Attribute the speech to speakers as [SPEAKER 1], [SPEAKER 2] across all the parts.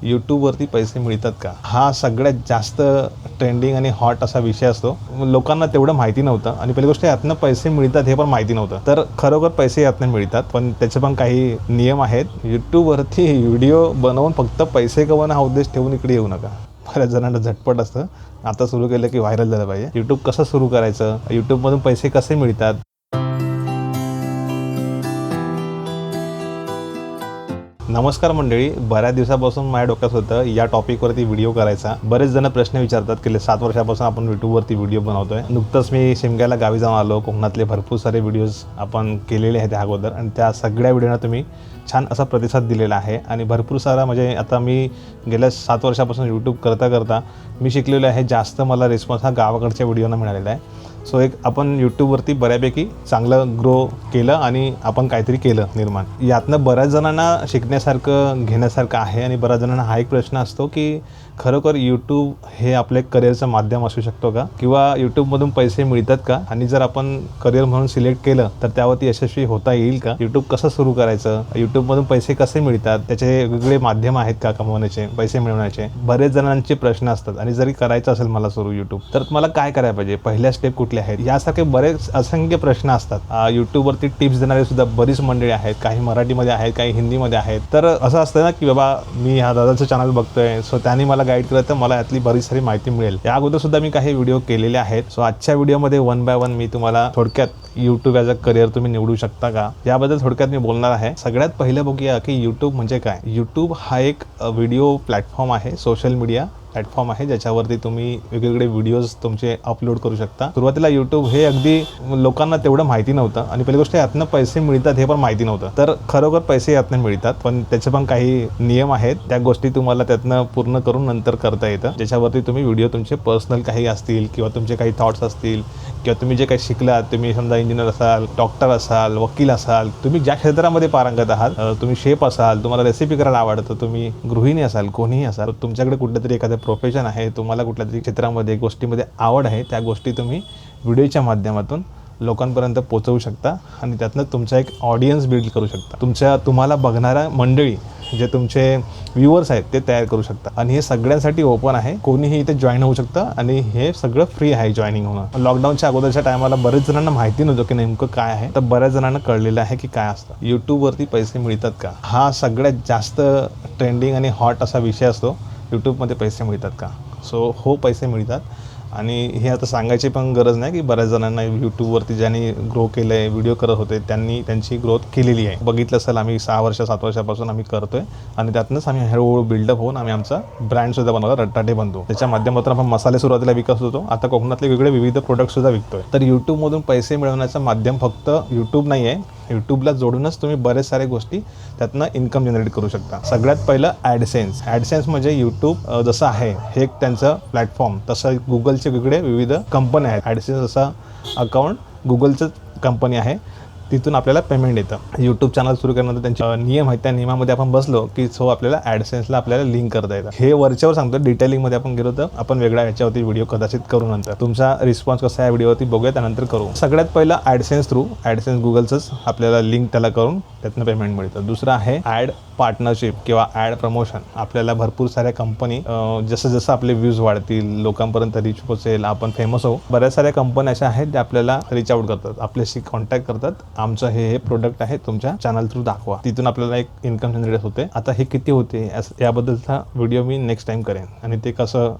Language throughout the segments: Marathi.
[SPEAKER 1] यूट्यूबवरती पैसे मिळतात का, हा सगळ्यात जास्त ट्रेंडिंग आणि हॉट असा विषय असतो. लोकांना तेवढं माहिती नव्हतं आणि पहिली गोष्ट यातनं पैसे मिळतात हे पण माहिती नव्हतं. तर खरोखर पैसे यातनं मिळतात, पण त्याचे पण काही नियम आहेत. यूट्यूबवरती व्हिडिओ बनवून फक्त पैसे कमवणं हा उद्देश ठेवून इकडे येऊ नका. बऱ्याच जणांना झटपट असतं, आता सुरू केलं की व्हायरल झालं पाहिजे. यूट्यूब कसं सुरू करायचं, यूट्यूबमधून पैसे कसे मिळतात. नमस्कार मंडळी, बऱ्याच दिवसापासून माझ्या डोक्यात होतं या टॉपिकवरती व्हिडिओ करायचा. बरेच जण प्रश्न विचारतात की 7 वर्षापासून आपण यूट्यूबवरती व्हिडिओ बनवतोय. नुकतंच मी शिमग्याला गावी जाऊन आलो. कोकणातले भरपूर सारे व्हिडिओज आपण केलेले आहेत त्या अगोदर आणि त्या सगळ्या व्हिडिओना तुम्ही छान असा प्रतिसाद दिलेला आहे आणि भरपूर सारा म्हणजे आता मी गेल्या 7 वर्षापासून यूट्यूब करता मी शिकलेलो आहे. जास्त मला रिस्पॉन्स हा गावाकडच्या व्हिडिओना मिळालेला आहे. सो एक आपण यूट्यूबवरती बऱ्यापैकी चांगलं ग्रो केलं आणि आपण काहीतरी केलं निर्माण. यातनं बऱ्याच जणांना शिकण्यासारखं घेण्यासारखं आहे आणि बऱ्याच जणांना हा एक प्रश्न असतो की खरोखर यूट्यूब हे आपलं एक करिअरचं माध्यम असू शकतो का, किंवा यूट्यूबमधून पैसे मिळतात का, आणि जर आपण करिअर म्हणून सिलेक्ट केलं तर त्यावरती यशस्वी होता येईल का, यूट्यूब कसं सुरू करायचं, यूट्यूबमधून पैसे कसे मिळतात, त्याचे वेगवेगळे माध्यम आहेत का कमवण्याचे, पैसे मिळवण्याचे, बरेच जणांचे प्रश्न असतात. आणि जरी करायचं असेल मला सुरू यूट्यूब, तर मला काय करायला पाहिजे, पहिल्या स्टेप कुठले आहेत, यासारखे बरेच असंख्य प्रश्न असतात. यूट्यूबवरती टिप्स देणारे सुद्धा बरीच मंडळी आहेत. काही मराठीमध्ये आहेत, काही हिंदीमध्ये आहेत. तर असं असतं ना की बाबा मी ह्या दादाचं चॅनल बघतोय, सो त्यांनी मला गाईड केलं तर मला यातली बरीच सारी माहिती मिळेल. या अगोदर सुद्धा मी काही व्हिडिओ केलेले आहेत. सो आजच्या व्हिडिओमध्ये 1 बाय 1 मी तुम्हाला थोडक्यात यूट्यूब ॲज अ करिअर तुम्ही निवडू शकता का याबद्दल थोडक्यात मी बोलणार आहे. सगळ्यात पहिलं बघूया की यूट्यूब म्हणजे काय. यूट्यूब हा एक व्हिडिओ प्लॅटफॉर्म आहे, सोशल मीडिया प्लॅटफॉर्म आहे, ज्याच्यावरती तुम्ही वेगवेगळे व्हिडिओज तुमचे अपलोड करू शकता. सुरुवातीला यूट्यूब हे अगदी लोकांना तेवढं माहिती नव्हतं आणि पहिली गोष्ट यातनं पैसे मिळतात हे पण माहिती नव्हतं. तर खरोखर पैसे यातनं मिळतात, पण त्याचे पण काही नियम आहेत. त्या गोष्टी तुम्हाला त्यातनं पूर्ण करून नंतर करता येतं, ज्याच्यावरती तुम्ही व्हिडिओ तुमचे पर्सनल काही असतील किंवा तुमचे काही थॉट्स असतील किंवा तुम्ही जे काही शिकलात, तुम्ही समजा इंजिनियर असाल, डॉक्टर असाल, वकील असाल, तुम्ही ज्या क्षेत्रामध्ये पारंगत आहात, तुम्ही शेफ असाल, तुम्हाला रेसिपी करायला आवडतं, तुम्ही गृहिणी असाल, कोणीही असाल, तुमच्याकडे कुठलं तरी एखादं प्रोफेशन आहे, तुम्हाला कुठल्या तरी क्षेत्रामध्ये गोष्टीमध्ये आवड आहे, त्या गोष्टी तुम्ही व्हिडिओच्या माध्यमातून लोकांपर्यंत पोहोचवू शकता आणि त्यातनं तुमचा एक ऑडियन्स बिल्ड करू शकता. तुम्हाला बघणाऱ्या मंडळी जे तुमचे व्ह्यूअर्स आहेत ते तयार करू शकता. आणि हे सगळ्यांसाठी ओपन आहे, कोणीही इथे जॉईन होऊ शकतं आणि हे सगळं फ्री आहे जॉईनिंग होणं. लॉकडाऊनच्या अगोदरच्या टायमाला बरेच जणांना माहिती नव्हतं की नेमकं काय आहे, तर बऱ्याच जणांना कळलेलं आहे की काय असतं. यूट्यूबवरती पैसे मिळतात का, हा सगळ्यात जास्त ट्रेंडिंग आणि हॉट असा विषय असतो. यूट्यूबमध्ये पैसे मिळतात का. सो हो, पैसे मिळतात. आणि हे आता सांगायची पण गरज नाही की बऱ्याच जणांना यूट्यूबवरती ज्यांनी ग्रो केलं आहे, व्हिडिओ करत होते, त्यांनी त्यांची ग्रोथ केलेली आहे. बघितलं असेल, आम्ही 6 वर्ष 7 वर्षापासून आम्ही करतोय आणि त्यातनंच आम्ही हळूहळू बिल्डअप होऊन आम्ही आमचा ब्रँडसुद्धा बनवला, रट्टाटे बनतो. त्याच्या माध्यमातून आपण मसाले सुरुवातीला विकत होतो, आता कोकणातले वेगळे विविध प्रोडक्टसुद्धा विकतोय. तर यूट्यूबमधून पैसे मिळवण्याचं माध्यम फक्त यूट्यूब नाही आहे. यूट्यूबला जोडूनच तुम्ही बरेच सारे गोष्टी त्यातनं इन्कम जनरेट करू शकता. सगळ्यात पहिलं ॲडसेन्स. ॲडसेन्स म्हणजे यूट्यूब जसं आहे हे एक त्यांचं प्लॅटफॉर्म, तसं गुगलचे वेगळे विविध कंपन्या आहेत. ॲडसेन्स असा अकाउंट गुगलचं कंपनी आहे, तिथून आपल्याला पेमेंट येतं. यूट्यूब चॅनल सुरू केल्यानंतर त्यांचे नियम आहेत, त्या नियमामध्ये आपण बसलो की आपल्याला ॲडसेन्सला आपल्याला लिंक करता येतं. हे वरच्यावर सांगतो, डिटेलिंगमध्ये आपण गेलो तर आपण वेगळ्या याच्यावरती व्हिडिओ कदाचित करू. नंतर तुमचा रिस्पॉन्स कसा आहे व्हिडिओवरती बघूया, त्यानंतर करू. सगळ्यात पहिलं ॲडसेन्स थ्रू, ॲडसेन्स गुगलचंच आपल्याला लिंक त्याला करून त्यातनं पेमेंट मिळतं. दुसरं आहे ॲड पार्टनरशिप किंवा ॲड प्रमोशन. आपल्याला भरपूर साऱ्या कंपनी, जसं जसं आपले व्ह्यूज वाढतील, लोकांपर्यंत रीच पोचेल, आपण फेमस होऊ, बऱ्याच साऱ्या कंपन्या अशा आहेत ज्या आपल्याला रीच आउट करतात, आपल्याशी कॉन्टॅक्ट करतात, आमचं हे प्रोडक्ट आहे, तुमच्या चॅनल थ्रू दाखवा. तिथून आपल्याला एक इन्कम जनरेट होते. आता हे किती होते याबद्दलचा व्हिडिओ मी नेक्स्ट टाइम करेन आणि ते कसं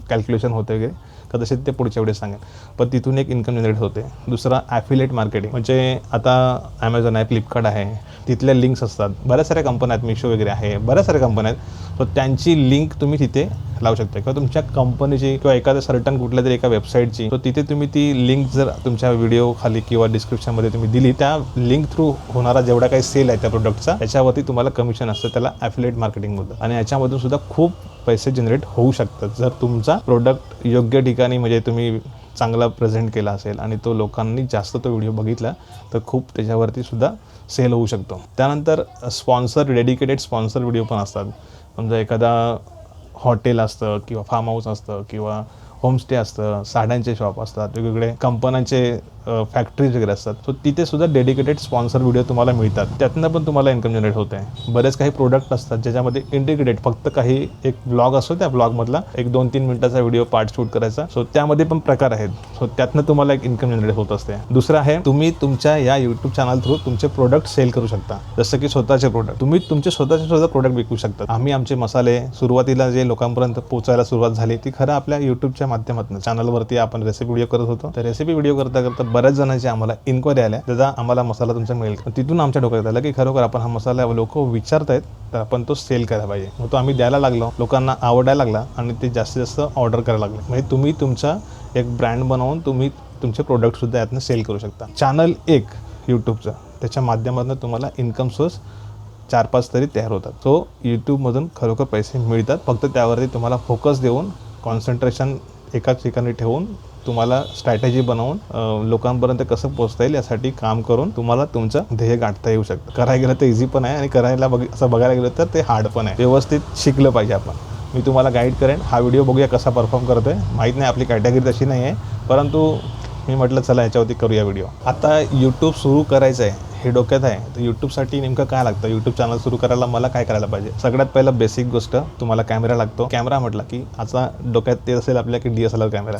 [SPEAKER 1] कॅल्क्युलेशन होते वगैरे कदाचित ते पुढच्या वेळेस सांगेन, पण तिथून एक इन्कम जनरेट होते. दुसरा ॲफिलिएट मार्केटिंग, म्हणजे आता ॲमेझॉन आहे, फ्लिपकार्ट आहे, तिथल्या लिंक्स असतात. बऱ्याच साऱ्या कंपन्या आहेत, मिशो वगैरे आहे, बऱ्याच साऱ्या कंपन्या आहेत. तर त्यांची लिंक तुम्ही तिथे लावू शकता किंवा तुमच्या कंपनीची किंवा एखाद्या सर्टन कुठल्या तरी एका वेबसाईटची. तर तिथे तुम्ही ती लिंक जर तुमच्या व्हिडिओ खाली किंवा डिस्क्रिप्शनमध्ये तुम्ही दिली, त्या लिंक थ्रू होणारा जेवढा काही सेल आहे त्या प्रोडक्टचा, त्याच्यावरती तुम्हाला कमिशन असतं, त्याला ॲफिलिएट मार्केटिंग बोलतात. आणि याच्यामधून सुद्धा खूप पैसे जनरेट होऊ शकतात जर तुमचा प्रोडक्ट योग्य ठिकाणी म्हणजे तुम्ही चांगला प्रेझेंट केला असेल आणि तो लोकांनी जास्त तो व्हिडिओ बघितला तर खूप त्याच्यावरती सुद्धा सेल होऊ शकतो. त्यानंतर स्पॉन्सर, डेडिकेटेड स्पॉन्सर व्हिडिओ पण असतात. समजा एखादा हॉटेल असतं किंवा फार्म हाऊस असतं किंवा होमस्टे असतं, साड्यांचे शॉप असतात, वेगवेगळे कंपन्यांचे फॅक्टरीज वगैरे असतात, सो तिथे सुद्धा डेडिकेटेड स्पॉन्सर व्हिडिओ तुम्हाला मिळतात. त्यातनं पण तुम्हाला इन्कम जनरेट होत आहे. बरेच काही प्रोडक्ट असतात ज्याच्यामध्ये इंटिग्रेटेड फक्त काही एक ब्लॉग असतो, त्या ब्लॉगमधला एक 2-3 मिनिटाचा व्हिडिओ पार्ट शूट करायचा. सो त्यामध्ये पण प्रकार आहेत. सो त्यातनं तुम्हाला एक इन्कम जनरेट होत असते. दुसरं आहे, तुम्ही तुमच्या या यूट्यूब चॅनल थ्रू तुमचे प्रोडक्ट सेल करू शकता. जसं की स्वतःचे प्रोडक्ट तुम्ही तुमचे स्वतःचे प्रोडक्ट विकू शकता. आम्ही आमचे मसाले सुरुवातीला जे लोकांपर्यंत पोहोचायला सुरुवात झाली ती खरं आपल्या यूट्यूबच्या माध्यमातून चॅनलवरती आपण रेसिपी व्हिडिओ करत होतो. तर रेसिपी व्हिडिओ करता करता बऱ्याच जणांची आम्हाला इन्क्वायरी आल्या, त्याचा आम्हाला मसाला तुमचा मिळेल. तिथून आमच्या डोक्यात आलं की खरोखर आपण हा मसाला लोक विचारतायत तर आपण तो सेल करायला पाहिजे. मग तो आम्ही द्यायला लागलो, लोकांना आवडायला लागला आणि ते जास्तीत जास्त ऑर्डर करायला लागले. म्हणजे तुम्ही तुमचा एक ब्रँड बनवून तुम्ही तुमचे प्रोडक्टसुद्धा यातनं सेल करू शकता. चॅनल एक यूट्यूबचं, त्याच्या माध्यमातून तुम्हाला इन्कम सोर्स 4-5 तरी तयार होतात. सो यूट्यूबमधून खरोखर पैसे मिळतात. फक्त त्यावरती तुम्हाला फोकस देऊन, कॉन्सन्ट्रेशन एकाच ठिकाणी ठेवून, तुम्हाला स्ट्रॅटेजी बनवून लोकांपर्यंत कसं पोहोचता येईल यासाठी काम करून तुम्हाला तुमचं ध्येय गाठता येऊ शकतं. करायला गेलं तर इझी पण आहे आणि करायला असं बघायला गेलं तर ते हार्ड पण आहे. व्यवस्थित शिकलं पाहिजे आपण. मी तुम्हाला गाईड करेन. हा व्हिडिओ बघूया कसा परफॉर्म करतोय. माहीत नाही, आपली कॅटेगरी तशी नाही आहे, परंतु मी म्हटलं चला याच्यावरती करूया व्हिडिओ. आता यूट्यूब सुरू करायचं आहे हे डोक्यात आहे, तर यूट्यूबसाठी नेमकं काय लागतं, यूट्यूब चॅनल सुरू करायला मला काय करायला पाहिजे. सगळ्यात पहिलं बेसिक गोष्ट, तुम्हाला कॅमेरा लागतो. कॅमेरा म्हटलं की आता डोक्यात ते असेल आपल्या की DSLR कॅमेरा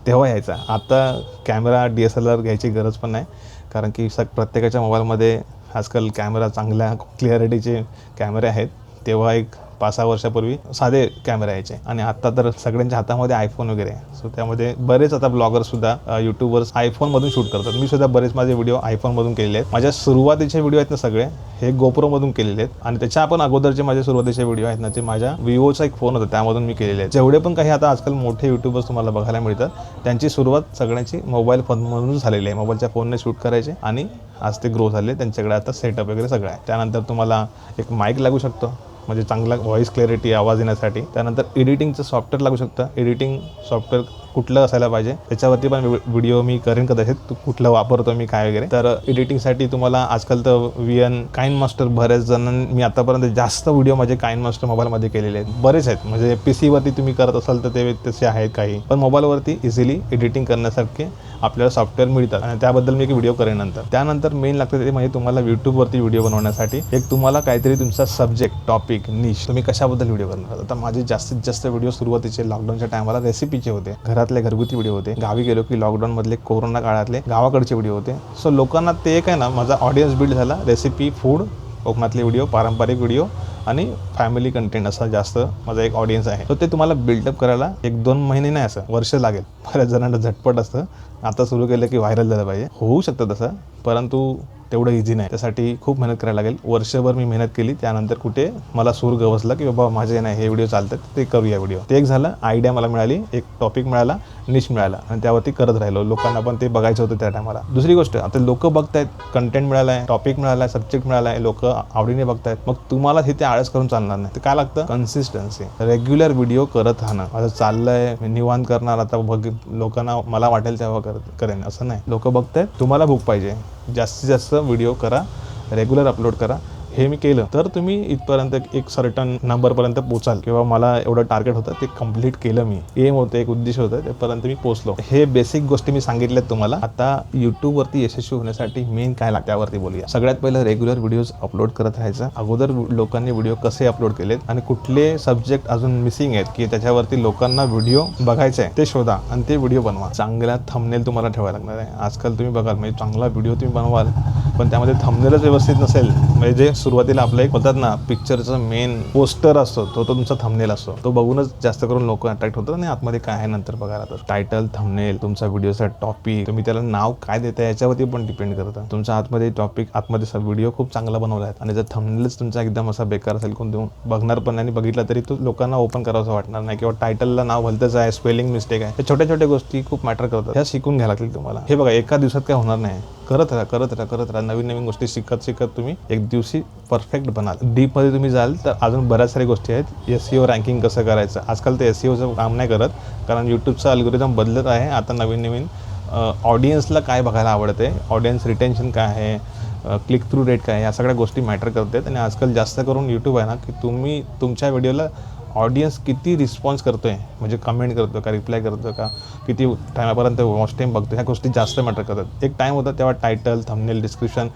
[SPEAKER 1] तेव्हा यायचा. आता कॅमेरा DSLR घ्यायची गरज पण नाही, कारण की प्रत्येकाच्या मोबाईलमध्ये आजकाल कॅमेरा चांगल्या क्लिअरिटीचे कॅमेरे आहेत. तेव्हा एक 5-6 वर्षापूर्वी साधे कॅमेरा यायचे आणि आता तर सगळ्यांच्या हातामध्ये आयफोन वगैरे आहे. सो त्यामध्ये बरेच आता ब्लॉगरसुद्धा यूट्यूबवर आयफोनमधून शूट करतात. मी सुद्धा बरेच माझे व्हिडिओ आयफोनमधून केलेले आहेत. माझ्या सुरुवातीचे व्हिडिओ आहेत ना सगळे हे GoProमधून केलेले आहेत आणि त्याच्या आपण अगोदरचे माझे सुरुवातीचे व्हिडिओ आहेत ना ते माझ्या विवोचा एक फोन होता त्यामधून मी केलेले आहेत. जेवढे पण काही आता आजकाल मोठे यूट्यूबर्स तुम्हाला बघायला मिळतात त्यांची सुरुवात सगळ्यांची मोबाईल फोनमधून झालेली आहे. मोबाईलच्या फोनने शूट करायचे आणि आज ते ग्रो झाले. त्यांच्याकडे आता सेटअप वगैरे सगळं आहे. त्यानंतर तुम्हाला एक माईक लागू शकतो, म्हणजे चांगला व्हॉईस क्लॅरिटी, आवाज येण्यासाठी. त्यानंतर एडिटिंगचं सॉफ्टवेअर लागू शकतं. एडिटिंग सॉफ्टवेअर कुठलं असायला पाहिजे त्याच्यावरती पण व्हिडिओ मी करेन कदाचित, कुठलं वापरतो मी काय वगैरे. तर एडिटिंगसाठी तुम्हाला आजकाल तर VN काइनमास्टर, बऱ्याच जणांनी मी आतापर्यंत जास्त व्हिडिओ माझे काइनमास्टर मोबाईलमध्ये केलेले आहेत. बरेच आहेत, म्हणजे PC वरती तुम्ही करत असाल तर ते तसे आहेत काही, पण मोबाईलवरती इझिली एडिटिंग करण्यासारखे आपल्याला सॉफ्टवेअर मिळतात आणि त्याबद्दल मी एक व्हिडिओ करेन नंतर. त्यानंतर मेन लागतं ते म्हणजे तुम्हाला यूट्यूबवरती व्हिडिओ बनवण्यासाठी एक तुम्हाला काहीतरी तुमचा सब्जेक्ट, टॉपिक, निश, तुम्ही कशाबद्दल व्हिडिओ करणार. आता माझे जास्तीत जास्त व्हिडिओ सुरुवातीचे लॉकडाऊनच्या टायमाला रेसिपीचे होते, घरातले घरगुती व्हिडिओ होते. गावी गेलो की लॉकडाऊनमधले कोरोना काळातले गावाकडचे व्हिडिओ होते. सो लोकांना ते एक आहे ना, माझा ऑडियन्स बिल्ड झाला. रेसिपी, फूड, कोकणातले व्हिडिओ, पारंपरिक व्हिडिओ आणि फॅमिली कंटेंट असा जास्त माझा एक ऑडियन्स आहे. तर ते तुम्हाला बिल्डअप करायला 1-2 महिने नाही, असं वर्ष लागेल. बऱ्याच जणांना झटपट असतं, आता सुरू केलं की व्हायरल झालं पाहिजे. होऊ शकतं तसं, परंतु तेवढं इझी नाही. त्यासाठी खूप मेहनत करायला लागेल. वर्षभर मी मेहनत केली. त्यानंतर कुठे मला सूर गवसला की बाबा माझे नाही हे व्हिडिओ चालतात, ते करूया व्हिडिओ. ते एक झालं, आयडिया मला मिळाली, एक टॉपिक मिळाला, निश मिळाला आणि त्यावरती करत राहिलो. लोकांना पण ते बघायचं होतं त्या टायमाला. दुसरी गोष्ट, आता लोक बघतायत, कंटेंट मिळाला आहे, टॉपिक मिळाला आहे, सब्जेक्ट मिळाला आहे, लोक आवडीने बघतायत. मग तुम्हाला तिथे आळस करून चालणार नाही. ते काय लागतं, कन्सिस्टन्सी, रेग्युलर व्हिडिओ करत राहणं. आता चाललंय मी निवांत करणार, आता लोकांना मला वाटेल तेव्हा करेन असं नाही. लोक बघतायत, तुम्हाला भूक पाहिजे, जास्तीत जास्त व्हिडिओ करा, रेग्युलर अपलोड करा. हे मी केलं तर तुम्ही इथपर्यंत एक सर्टन नंबरपर्यंत पोचाल किंवा मला एवढं टार्गेट होतं ते कंप्लीट केलं. मी एम होतं, एक उद्देश होतं, त्यापर्यंत मी पोचलो. हे बेसिक गोष्टी मी सांगितल्यात तुम्हाला. आता यूट्यूबवरती यशस्वी होण्यासाठी मेन काय लागतं त्यावरती बोलूया. सगळ्यात पहिलं रेग्युलर व्हिडिओज अपलोड करत राहायचं. अगोदर लोकांनी व्हिडिओ कसे अपलोड केलेत आणि कुठले सब्जेक्ट अजून मिसिंग आहेत की त्याच्यावरती लोकांना व्हिडिओ बघायचे आहे ते शोधा आणि ते व्हिडिओ बनवा. चांगला थंबनेल तुम्हाला ठेवायला लागणार आहे. आजकाल तुम्ही बघाल, म्हणजे चांगला व्हिडिओ तुम्ही बनवाल पण त्यामध्ये थंबनेलच व्यवस्थित नसेल, म्हणजे जे सुरुवातीला आपलं एक बोलतात ना पिक्चरचं मेन पोस्टर असतो तो तुमचा थंबनेल असतो, तो बघूनच जास्त करून लोक अट्रॅक्ट होतात आणि आतमध्ये काय आहे नंतर बघायला. तर टायटल, थंबनेल, तुमचा व्हिडिओचा टॉपिक, तुम्ही त्याला नाव काय देताय याच्यावरती पण डिपेंड करतं. तुमचा आतमध्ये टॉपिक, आतमध्ये व्हिडिओ खूप चांगला बनवला आहे आणि जर थंबनेलच तुमचा एकदम असा बेकार असेल, कोण बघणार पण नाही, बघितला तरी तो लोकांना ओपन करावंसं वाटणार नाही किंवा टायटलला नाव भलतंच आहे, स्पेलिंग मिस्टेक आहे, या छोट्या छोट्या गोष्टी खूप मॅटर करतात. ह्या शिकून घ्यायला लागतील तुम्हाला. हे बघा, एका दिवसात काय होणार नाही. करत राहा. नवीन नवीन गोष्टी शिकत तुम्ही एक दिवशी परफेक्ट बनाल. डीपमध्ये तुम्ही जाल तर अजून बऱ्याच साऱ्या गोष्टी आहेत. SEO रँकिंग कसं करायचं. आजकाल ते SEOचं काम नाही करत, कारण यूट्यूबचा अल्गोरिदम बदलत आहे. आता नवीन ऑडियन्सला काय बघायला आवडते, ऑडियन्स रिटेन्शन काय आहे, क्लिक थ्रू रेट काय आहे, या सगळ्या गोष्टी मॅटर करतात. आणि आजकाल जास्त करून यूट्यूब आहे ना की तुम्ही तुमच्या व्हिडिओला ऑडियन्स किती रिस्पॉन्स करतोय, म्हणजे कमेंट करतो का, रिप्लाय करतो का, किती टायमापर्यंत वॉच टाईम बघतो, ह्या गोष्टी जास्त मॅटर करतात. एक टाईम होता तेव्हा टायटल, थंबनेल, डिस्क्रिप्शन,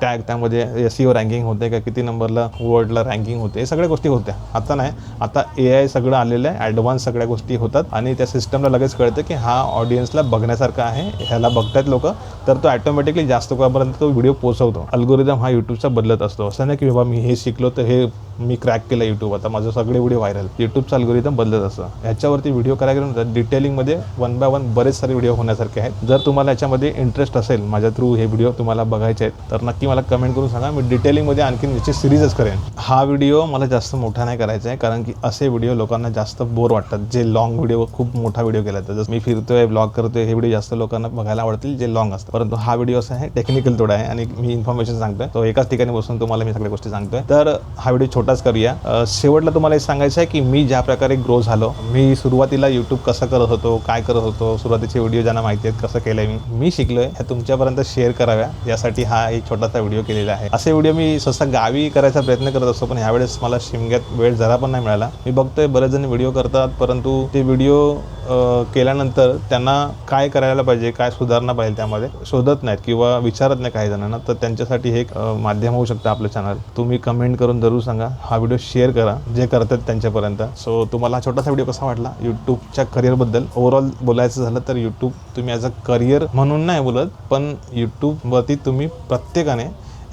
[SPEAKER 1] टॅग, त्यामध्ये SEO रँकिंग होते का, किती नंबरला वर्डला रँकिंग होते, हे सगळ्या गोष्टी होत्या. आता नाही, आता AI सगळं आलेलं आहे, ॲडव्हान्स सगळ्या गोष्टी होतात आणि त्या सिस्टमला लगेच कळतं की हा ऑडियन्सला बघण्यासारखा आहे, ह्याला बघतायत लोक, तर तो ॲटोमॅटिकली जास्त लोकांपर्यंत तो व्हिडिओ पोहोचवतो. अल्गोरिदम हा यूट्यूबचा बदलत असतो. असं नाही की बाबा मी हे शिकलो तर हे मी क्रॅक केलं यूट्यूब, आता माझं सगळे व्हिडिओ व्हायरल. यूट्यूबचा अल्गोरिदम बदलत असतं. ह्याच्यावरती व्हिडिओ करायला गेल्यानंतर डिटेलिंगमध्ये 1 बाय 1 बरेच सारे व्हिडिओ होण्यासारखे आहेत. जर तुम्हाला याच्यामध्ये इंटरेस्ट असेल, माझ्या थ्रू हे व्हिडिओ तुम्हाला बघायचे आहेत, तर नक्की मला कमेंट करून सांगा. मी डिटेलिंगमध्ये आणखीन याची सिरीजच करेन. हा व्हिडिओ मला जास्त मोठा नाही करायचा आहे, कारण की असे व्हिडिओ लोकांना जास्त बोर वाटतात. जे लॉंग व्हिडिओ, खूप मोठा व्हिडिओ केला तर जसं मी फिरतोय, ब्लॉग करतोय, हे व्हिडिओ जास्त लोकांना बघायला आवडतील जे लॉंग असतात. परंतु हा व्हिडिओ असा आहे, टेक्निकल थोडा आहे आणि मी इन्फॉर्मेशन सांगतोय, तो एकाच ठिकाणी बसून तुम्हाला मी सगळ्या गोष्टी सांगतोय. तर हा व्हिडिओ छोटाच करूया. शेवटला तुम्हाला हे सांगायचं आहे की मी ज्या प्रकारे ग्रो झालो, मी सुरुवातीला यूट्यूब कसं करत होतो, काय करत होतो, सुरुवातीचे व्हिडिओ ज्यांना माहिती आहेत कसं केलंय मी शिकलोय, ह्या तुमच्यापर्यंत शेअर कराव्या यासाठी हा एक छोटासा व्हिडिओ केलेला आहे. असे व्हिडिओ मी सहसा गावी करायचा प्रयत्न करत असतो, पण ह्यावेळेस मला शिमग्यात वेळ जरा पण नाही मिळाला. मी बघतोय बरेच जण व्हिडिओ करतात, परंतु ते व्हिडिओ केल्यानंतर त्यांना काय करायला पाहिजे, काय सुधारणा पाहिजे त्यामध्ये शोधत नाहीत किंवा विचारत नाही काही जणांना. तर त्यांच्यासाठी हे एक माध्यम होऊ शकतं आपलं चॅनल. तुम्ही कमेंट करून जरूर सांगा, हा व्हिडिओ शेअर करा जे करतात त्यांच्यापर्यंत. सो तुम्हाला छोटासा व्हिडिओ कसा वाटला यूट्यूबच्या करिअरबद्दल? ओव्हरऑल बोलायचं झालं तर यूट्यूब तुम्ही ॲज अ करिअर म्हणून नाही बोलत, पण यूट्यूबवरती तुम्ही प्रत्येकाने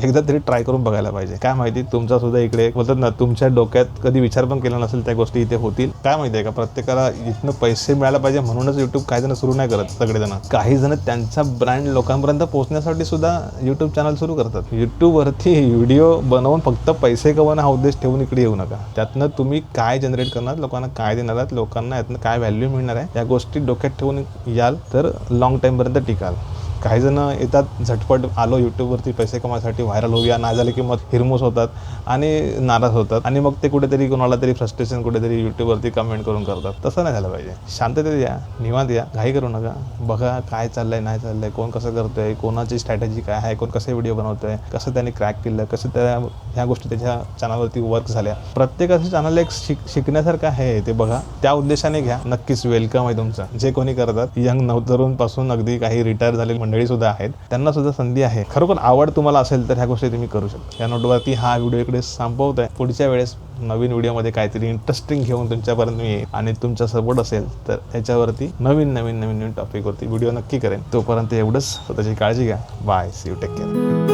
[SPEAKER 1] एकदा तरी ट्राय करून बघायला पाहिजे. काय माहिती तुमचा सुद्धा इकडे बोलतात ना, तुमच्या डोक्यात कधी विचार पण केला नसेल त्या गोष्टी इथे होतील. काय माहिती आहे का, प्रत्येकाला इथनं पैसे मिळायला पाहिजे म्हणूनच यूट्यूब काही जण सुरू नाही करत. सगळेजण, काही जण त्यांचा ब्रँड लोकांपर्यंत पोहोचण्यासाठी सुद्धा यूट्यूब चॅनल सुरू करतात. यूट्यूबवरती व्हिडिओ बनवून फक्त पैसे कमवणं हा उद्देश ठेवून इकडे येऊ नका. त्यातनं तुम्ही काय जनरेट करणार, लोकांना काय देणार आहात, लोकांना यातनं काय व्हॅल्यू मिळणार आहे, या गोष्टी डोक्यात ठेवून याल तर लॉंग टाईमपर्यंत टिकाल. काही जण येतात झटपट, आलो यूट्यूबवरती पैसे कमायसाठी, व्हायरल होऊया, नाही झाले की मग हिरमोस होतात आणि नाराज होतात आणि मग ते कुठेतरी कोणाला तरी फ्रस्ट्रेशन कुठेतरी यूट्यूबवरती कमेंट करून करतात. तसं नाही झालं पाहिजे. शांततेत या, निवांत या, घाई करू नका. बघा काय चाललंय, नाही चाललंय, कोण कसं करतोय, कोणाची स्ट्रॅटेजी काय आहे, कोण कसे व्हिडिओ बनवतोय, कसं त्याने क्रॅक केलं, कसं त्या ह्या गोष्टी त्याच्या चॅनलवरती वर्क झाल्या. प्रत्येकाचं चॅनल एक शिकण्यासारखं आहे, ते बघा. त्या उद्देशाने घ्या, नक्कीच वेलकम आहे तुमचं. जे कोणी करतात, यंग नवतरुणपासून अगदी काही रिटायर झालेले मंडळी सुद्धा आहेत, त्यांना सुद्धा संधी आहे. खरोखर आवड तुम्हाला असेल तर ह्या गोष्टी तुम्ही करू शकता. या नोटवरती हा व्हिडिओ इकडे संपवत आहे. पुढच्या वेळेस नवीन व्हिडिओमध्ये काहीतरी इंटरेस्टिंग घेऊन तुमच्यापर्यंत मी येईल आणि तुमचा सपोर्ट असेल तर याच्यावरती नवीन टॉपिकवरती व्हिडिओ नक्की करेन. तोपर्यंत एवढंच. स्वतःची काळजी घ्या. Bye, see you, take care.